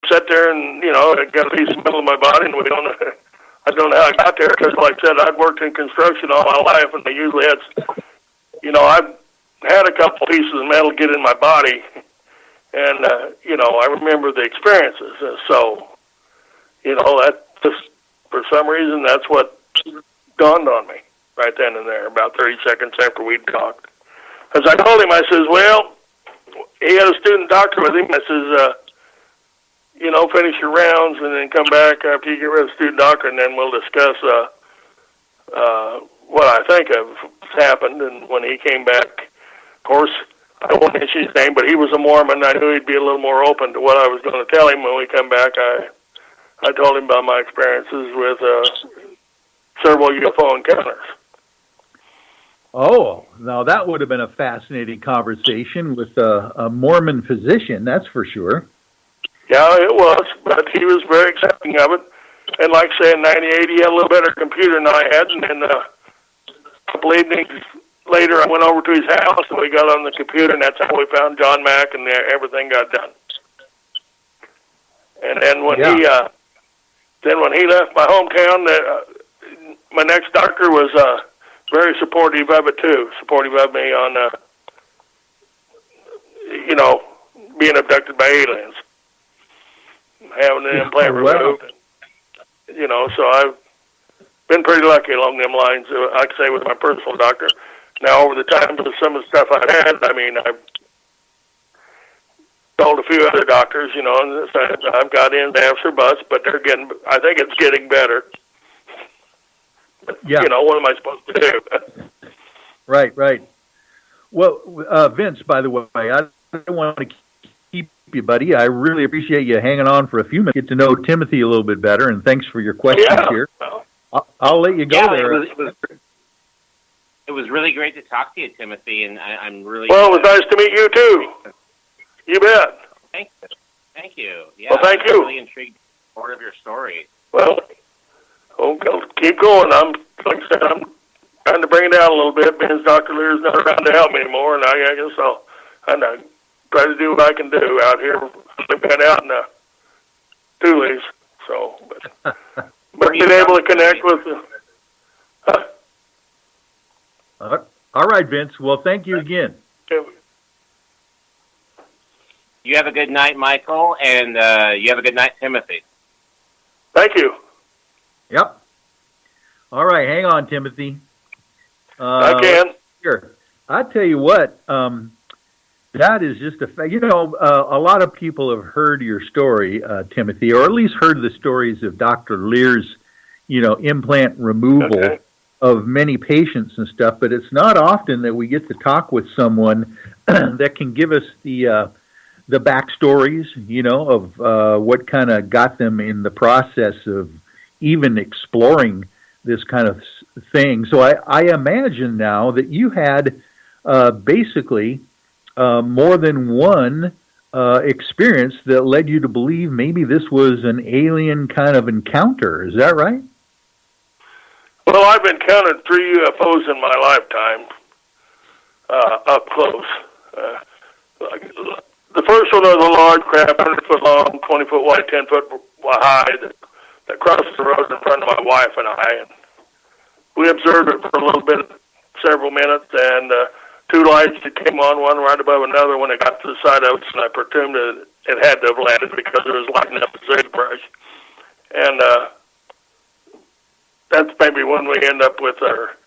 sat there and, I got a piece in the middle of my body, and I don't know how I got there, because like I said, I'd worked in construction all my life, and they usually had, I've had a couple pieces of metal get in my body, and, I remember the experiences. So, that just, for some reason, that's what dawned on me right then and there, about 30 seconds after we'd talked. As I told him, I says, well, he had a student doctor with him. I says, finish your rounds and then come back after you get rid of the student doctor, and then we'll discuss what I think of happened. And when he came back, of course, I don't want to mention his name, but he was a Mormon. I knew he'd be a little more open to what I was going to tell him. When we come back, I told him about my experiences with several UFO encounters. Oh, now that would have been a fascinating conversation with a Mormon physician, that's for sure. Yeah, it was, but he was very accepting of it. And like I say, in 98, he had a little better computer than I had, and then a couple evenings later, I went over to his house, and we got on the computer, and that's how we found John Mack, and everything got done. And then when he left my hometown, my next doctor was very supportive of it too, supportive of me on, being abducted by aliens, having an implant removed. So I've been pretty lucky along them lines, I'd say, with my personal doctor. Now, over the time with some of the stuff I've had, I've told a few other doctors, and I've got ins, after or buts, but I think it's getting better. Yeah. What am I supposed to do? Right. Well, Vince, by the way, I don't want to keep you, buddy. I really appreciate you hanging on for a few minutes, get to know Timothy a little bit better, and thanks for your questions here. I'll let you go there. It was really great to talk to you, Timothy, and I'm really... Well, it was nice to meet you, too. You bet. Thank you. Yeah, well, thank you. I'm really intrigued by part of your story. Well, keep going. I'm trying to bring it down a little bit, because Dr. Leer's not around to help me anymore, and I guess I'll try to do what I can do out here. I've been out in the Tules, but being able to connect with the... All right, Vince. Well, thank you again. You have a good night, Michael, and you have a good night, Timothy. Thank you. Yep. All right, hang on, Timothy. I can. Sure. I tell you what, that is just a fact. A lot of people have heard your story, Timothy, or at least heard the stories of Dr. Leer's, implant removal of many patients and stuff, but it's not often that we get to talk with someone that can give us the backstories, of what kind of got them in the process of even exploring this kind of thing. So I imagine now that you had basically more than one experience that led you to believe maybe this was an alien kind of encounter. Is that right? Well, I've encountered 3 UFOs in my lifetime, up close. The first one was a large craft, 100-foot long, 20-foot wide, 10-foot high, that crossed the road in front of my wife and I. And we observed it for a little bit, several minutes, and 2 lights that came on, one right above another. When it got to the side of us, and I presumed it had to have landed because it was lighting up the sagebrush. And that's maybe when we end up with our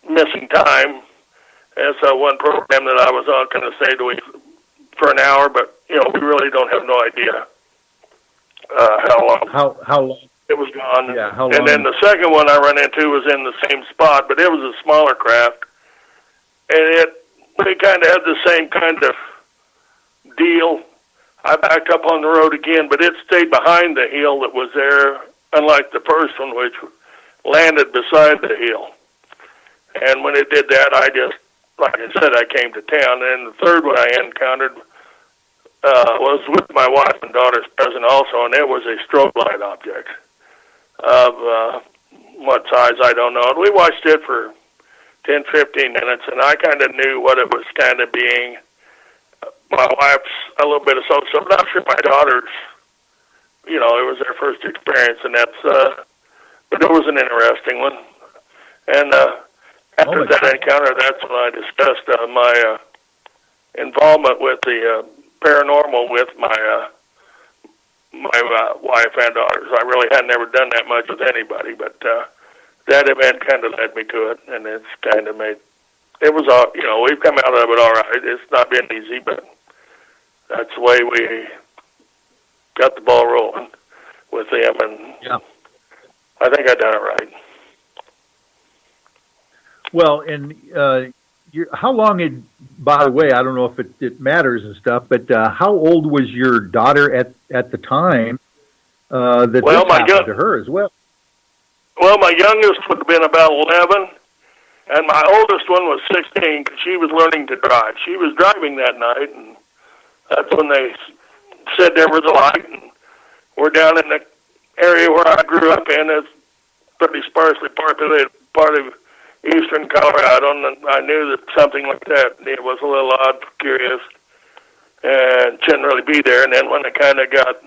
missing time. As one program that I was on kind of stayed away for an hour, but we really don't have no idea how long. How long it was gone? Yeah, how long? And then the second one I run into was in the same spot, but it was a smaller craft, and we kind of had the same kind of deal. I backed up on the road again, but it stayed behind the hill that was there, unlike the first one, which landed beside the hill. And when it did that, I just, like I said, I came to town. And the third one I encountered was with my wife and daughter's present also, and it was a strobe light object of what size, I don't know. And we watched it for 10, 15 minutes, and I kind of knew what it was kind of being. My wife's a little bit of so I'm not sure my daughter's it was their first experience, and but it was an interesting one. And after that encounter, that's when I discussed my involvement with the paranormal with my wife and daughters. I really had never done that much with anybody, but that event kind of led me to it, and it's kind of made it was all we've come out of it all right. It's not been easy, but that's the way we got the ball rolling with them, and I think I done it right. Well, and how long had, by the way, I don't know if it matters and stuff, but how old was your daughter at the time that this happened to her as well? Well, my youngest would have been about 11, and my oldest one was 16 because she was learning to drive. She was driving that night, and that's when they said there was a light, and we're down in the area where I grew up in. It's pretty sparsely populated part of eastern Colorado, and I knew that something like that, it was a little odd, curious, and shouldn't really be there. And then when it kind of got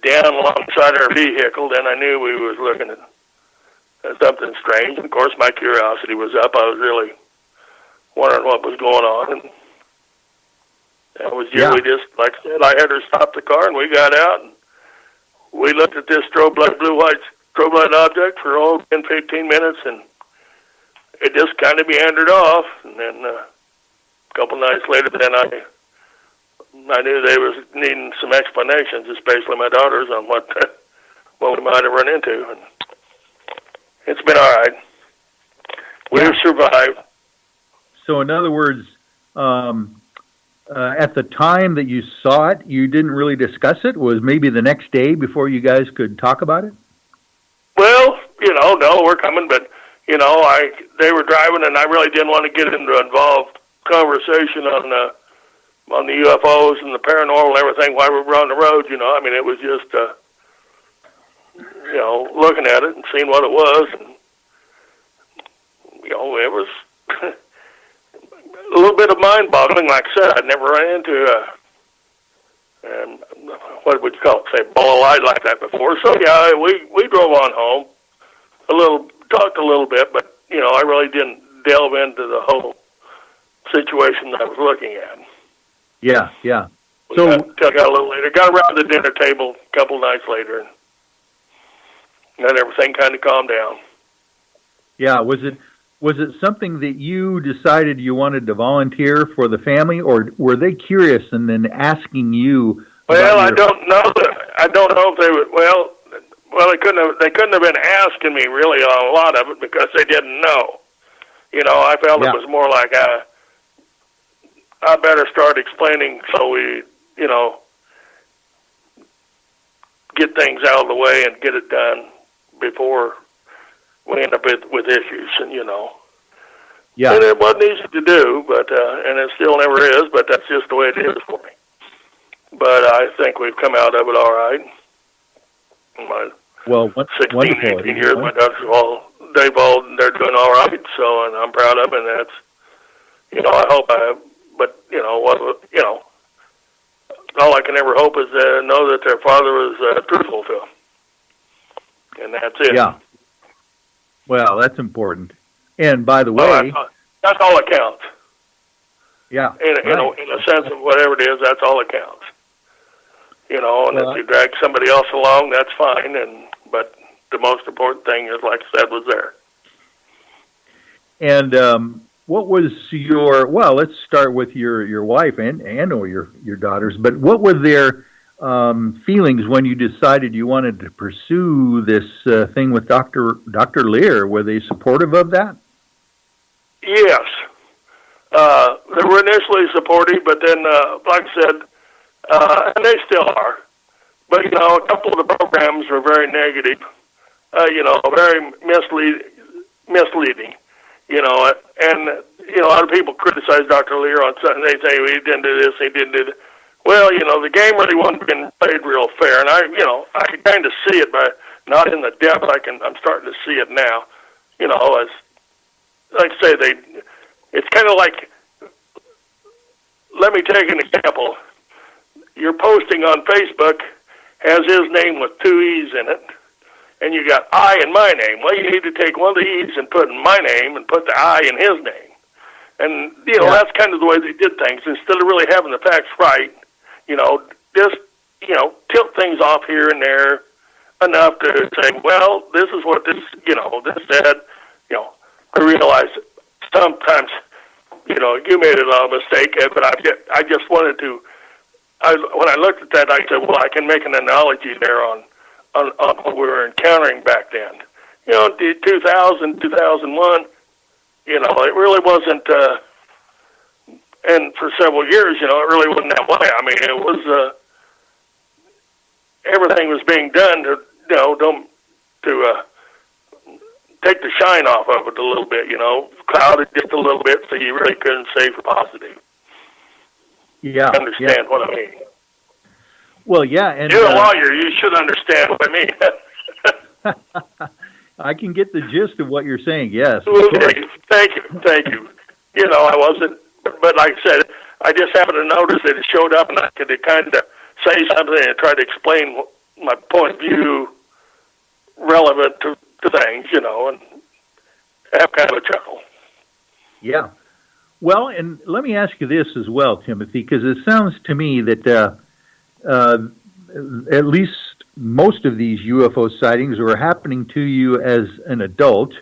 down alongside our vehicle, then I knew we was looking at something strange. And of course, my curiosity was up. I was really wondering what was going on. And that was we just, like I said, I had her stop the car, and we got out, and we looked at this blue-white strobe light object for 10, 15 minutes, and it just kind of meandered off. And then a couple nights later, then I knew they was needing some explanations, especially my daughters, on what we might have run into. And it's been all right. We've survived. So, in other words, at the time that you saw it, you didn't really discuss it? Was maybe the next day before you guys could talk about it? Well, no, we're coming, but they were driving, and I really didn't want to get into involved conversation on the UFOs and the paranormal and everything while we were on the road. I mean, it was just looking at it and seeing what it was, and it was a little bit of mind-boggling. Like I said, I'd never run into what would you call it, say, ball of light like that before. So yeah, we drove on home talked a little bit, but I really didn't delve into the whole situation that I was looking at. Yeah. So got a little later, got around the dinner table a couple nights later, and then everything kind of calmed down. Yeah, was it something that you decided you wanted to volunteer for the family, or were they curious and then asking you? Well, I don't know. I don't know if they would. Well, they couldn't have been asking me really on a lot of it because they didn't know. I felt it was more like I better start explaining so we, get things out of the way and get it done before we end up with issues. And yeah, and it wasn't easy to do, but and it still never is. But that's just the way it is for me. But I think we've come out of it all right. My 16, 18 years, my daughters they're doing all right. So, and I'm proud of them, and that's, I hope I have. But all I can ever hope is know that their father was truthful to them, and that's it. Yeah. Well, that's important. And by the way, that's all that counts. Yeah. In a sense of whatever it is, that's all that counts. And if you drag somebody else along, that's fine. But the most important thing is, like I said, was there. And what was your? Well, let's start with your wife and or your daughters. But what were their feelings when you decided you wanted to pursue this thing with Dr. Leer? Were they supportive of that? Yes. They were initially supportive, but then, like I said, and they still are. But, a couple of the programs were very negative, very misleading, and, a lot of people criticize Dr. Leer on something. They say, well, he didn't do this, he didn't do that. Well, the game really wasn't being played real fair, and I can kind of see it, but not in the depth. I'm starting to see it now, as, like I say, it's kind of like, let me take an example. You're posting on Facebook, has his name with two E's in it, and you got I in my name. Well, you need to take one of the E's and put in my name and put the I in his name. And, that's kind of the way they did things. Instead of really having the facts right, just, tilt things off here and there enough to say, well, this is what this said. I realize that sometimes, you made a mistake, but I just wanted to, when I looked at that, I said, well, I can make an analogy there on what we were encountering back then. 2000, 2001, it really wasn't, and for several years, it really wasn't that way. I mean, it was, everything was being done to, to take the shine off of it a little bit, clouded just a little bit so you really couldn't say for positive. Yeah. Understand what I mean? Well, yeah. And you're a lawyer. You should understand what I mean. I can get the gist of what you're saying, yes. Okay. Thank you. I wasn't, but like I said, I just happened to notice that it showed up and I could kind of say something and try to explain my point of view relevant to things, and have kind of a chuckle. Yeah. Well, and let me ask you this as well, Timothy, because it sounds to me that at least most of these UFO sightings were happening to you as an adult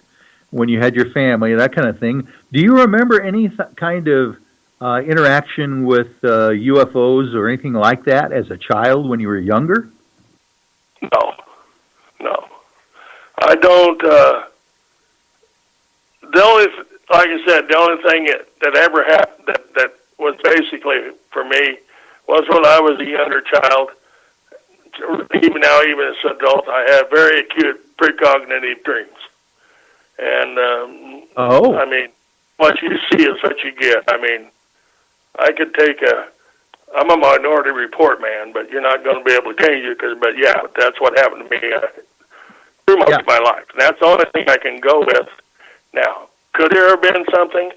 when you had your family, that kind of thing. Do you remember any kind of interaction with UFOs or anything like that as a child when you were younger? No. I don't. Like I said, the only thing that ever happened that was basically for me was when I was a younger child. Even now, even as an adult, I have very acute precognitive dreams. And, I mean, what you see is what you get. I mean, I could take I'm a Minority Report man, but you're not going to be able to change it. But that's what happened to me through most of my life. And that's the only thing I can go with now. Could there have been something?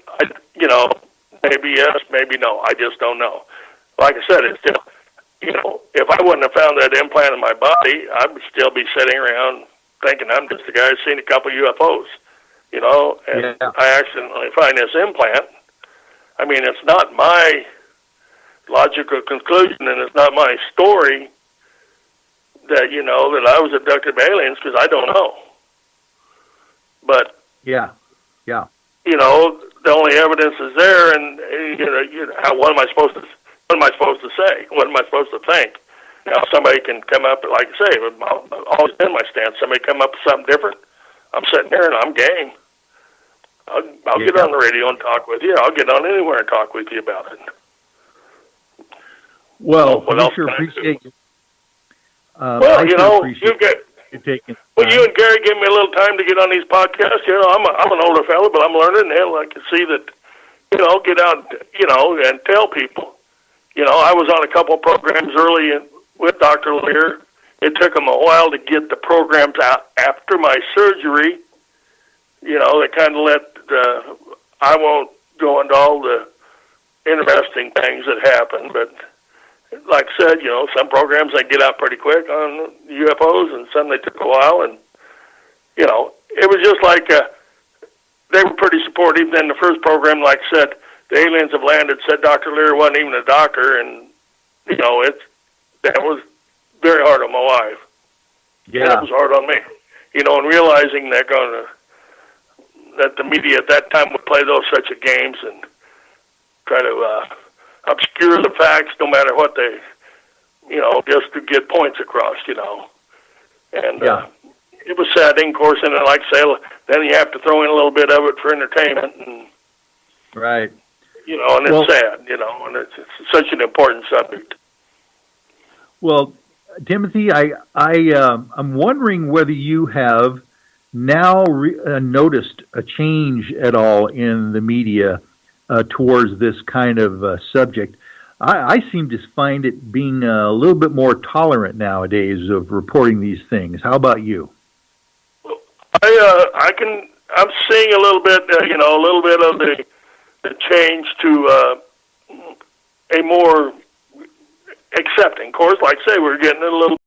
Maybe yes, maybe no. I just don't know. Like I said, it's still, if I wouldn't have found that implant in my body, I would still be sitting around thinking I'm just a guy who's seen a couple UFOs, and I accidentally find this implant. I mean, it's not my logical conclusion, and it's not my story that, that I was abducted by aliens, because I don't know. But yeah, the only evidence is there, and what am I supposed to say? What am I supposed to think? Now, somebody can come up, like I say, I've always been my stance. Somebody come up with something different, I'm sitting there and I'm game. I'll get on the radio and talk with you. I'll get on anywhere and talk with you about it. Well, we sure appreciate you. You and Gary give me a little time to get on these podcasts. I'm an older fellow, but I'm learning. Hell, I can see that, get out, and tell people. I was on a couple of programs early with Dr. Leer. It took him a while to get the programs out after my surgery. They kind of let, I won't go into all the interesting things that happened, but like I said, some programs they get out pretty quick on UFOs, and some they took a while, and it was just like they were pretty supportive. Then the first program, like I said, the aliens have landed. Said Dr. Leer wasn't even a doctor, and that was very hard on my wife. Yeah, and it was hard on me. And realizing that the media at that time would play those such games and try to obscure the facts, no matter what they, just to get points across, And it was saddening, of course, and like I say, then you have to throw in a little bit of it for entertainment. And, right. And it's sad, and it's such an important subject. Well, Timothy, I'm wondering whether you have now noticed a change at all in the media towards this kind of subject. I seem to find it being a little bit more tolerant nowadays of reporting these things. How about you? I'm seeing a little bit, a little bit of the change to a more accepting. Of course, like I say, we're getting a little